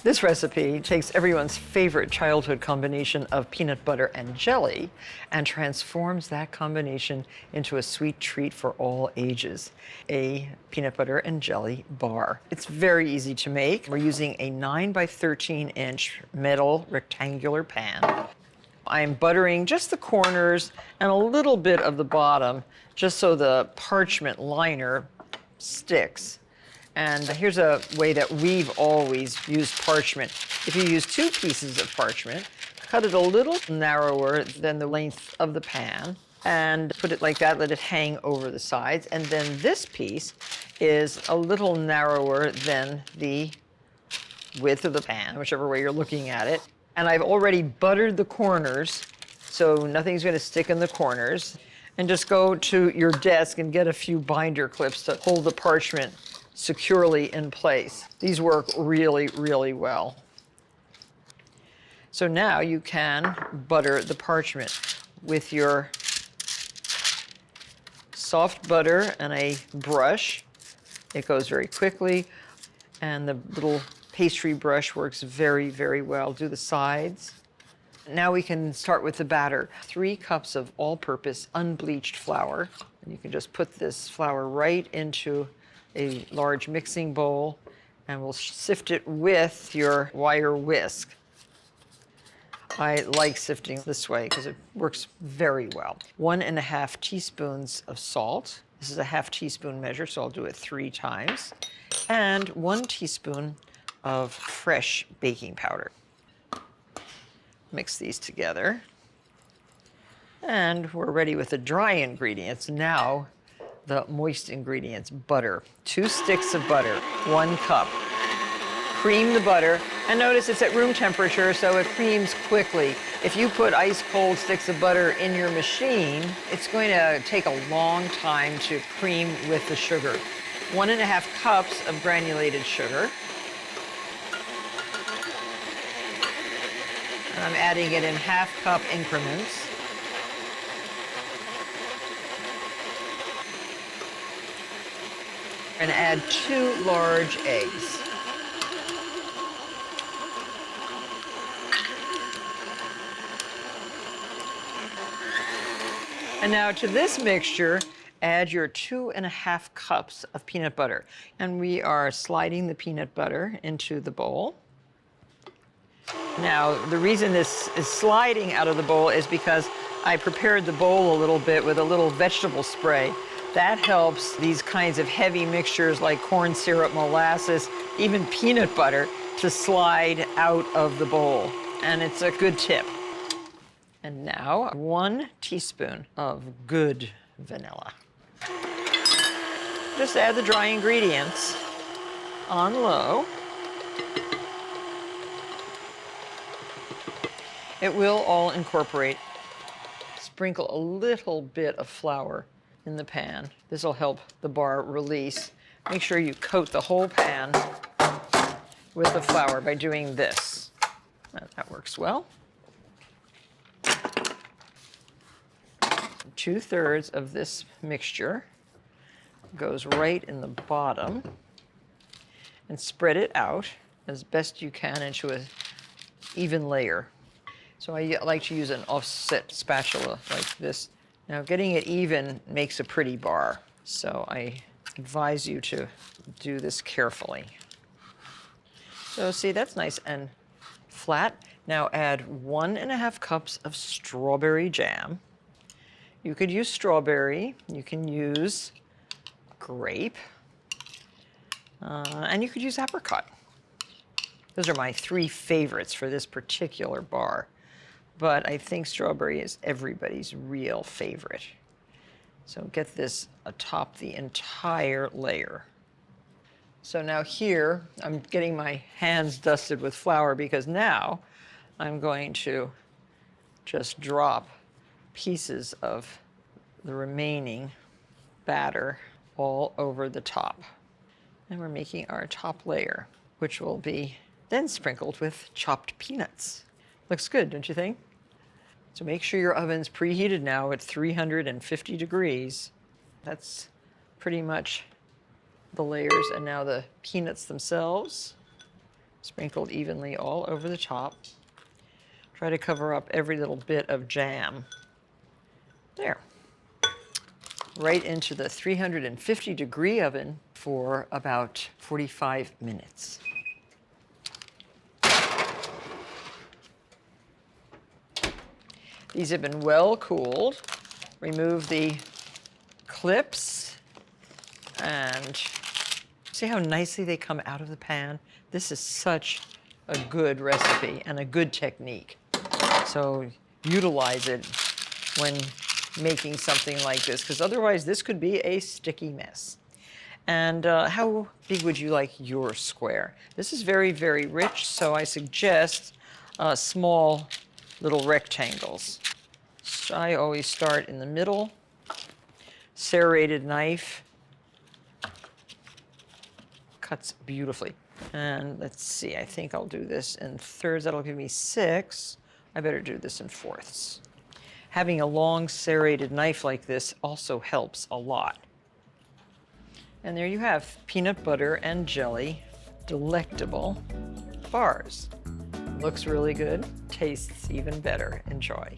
This recipe takes everyone's favorite childhood combination of peanut butter and jelly and transforms that combination into a sweet treat for all ages, a peanut butter and jelly bar. It's very easy to make. We're using a 9 by 13 inch metal rectangular pan. I'm buttering just the corners and a little bit of the bottom, just so the parchment liner sticks. And here's a way that we've always used parchment. If you use 2 pieces of parchment, cut it a little narrower than the length of the pan and put it like that, let it hang over the sides. And then this piece is a little narrower than the width of the pan, whichever way you're looking at it. And I've already buttered the corners, so nothing's going to stick in the corners. And just go to your desk and get a few binder clips to hold the parchment securely in place. These work really, really well. So now you can butter the parchment with your soft butter and a brush. It goes very quickly, and the little pastry brush works very, very well. Do the sides. Now we can start with the batter. 3 cups of all-purpose unbleached flour. And you can just put this flour right into a large mixing bowl, and we'll sift it with your wire whisk. I like sifting this way because it works very well. 1½ teaspoons of salt. This is a ½ teaspoon measure, so I'll do it 3 times. And 1 teaspoon of fresh baking powder. Mix these together. And we're ready with the dry ingredients. Now, the moist ingredients: butter, 2 sticks of butter, 1 cup. Cream the butter, and notice it's at room temperature, so it creams quickly. If you put ice cold sticks of butter in your machine, it's going to take a long time to cream with the sugar. 1½ cups of granulated sugar. And I'm adding it in ½ cup increments. And add 2 large eggs. And now to this mixture, add your 2½ cups of peanut butter. And we are sliding the peanut butter into the bowl. Now, the reason this is sliding out of the bowl is because I prepared the bowl a little bit with a little vegetable spray. That helps these kinds of heavy mixtures like corn syrup, molasses, even peanut butter to slide out of the bowl. And it's a good tip. And now 1 teaspoon of good vanilla. Just add the dry ingredients on low. It will all incorporate. Sprinkle a little bit of flour in the pan. This will help the bar release. Make sure you coat the whole pan with the flour by doing this. That works well. 2/3 of this mixture goes right in the bottom, and spread it out as best you can into an even layer. So I like to use an offset spatula like this. Now, getting it even makes a pretty bar, so I advise you to do this carefully. So see, that's nice and flat. Now add 1½ cups of strawberry jam. You could use strawberry, you can use grape, and you could use apricot. Those are my 3 favorites for this particular bar. But I think strawberry is everybody's real favorite. So get this atop the entire layer. So now here, I'm getting my hands dusted with flour because now I'm going to just drop pieces of the remaining batter all over the top. And we're making our top layer, which will be then sprinkled with chopped peanuts. Looks good, don't you think? So make sure your oven's preheated now at 350 degrees. That's pretty much the layers, and now the peanuts themselves. sprinkled evenly all over the top. Try to cover up every little bit of jam. There. Right into the 350-degree oven for about 45 minutes. These have been well cooled. Remove the clips and see how nicely they come out of the pan? This is such a good recipe and a good technique. So utilize it when making something like this, because otherwise this could be a sticky mess. And how big would you like your square? This is very, very rich, so I suggest small little rectangles. So I always start in the middle, serrated knife, cuts beautifully. And let's see, I think I'll do this in thirds. That'll give me 6. I better do this in fourths. Having a long serrated knife like this also helps a lot. And there you have peanut butter and jelly, delectable bars. Looks really good, tastes even better. Enjoy.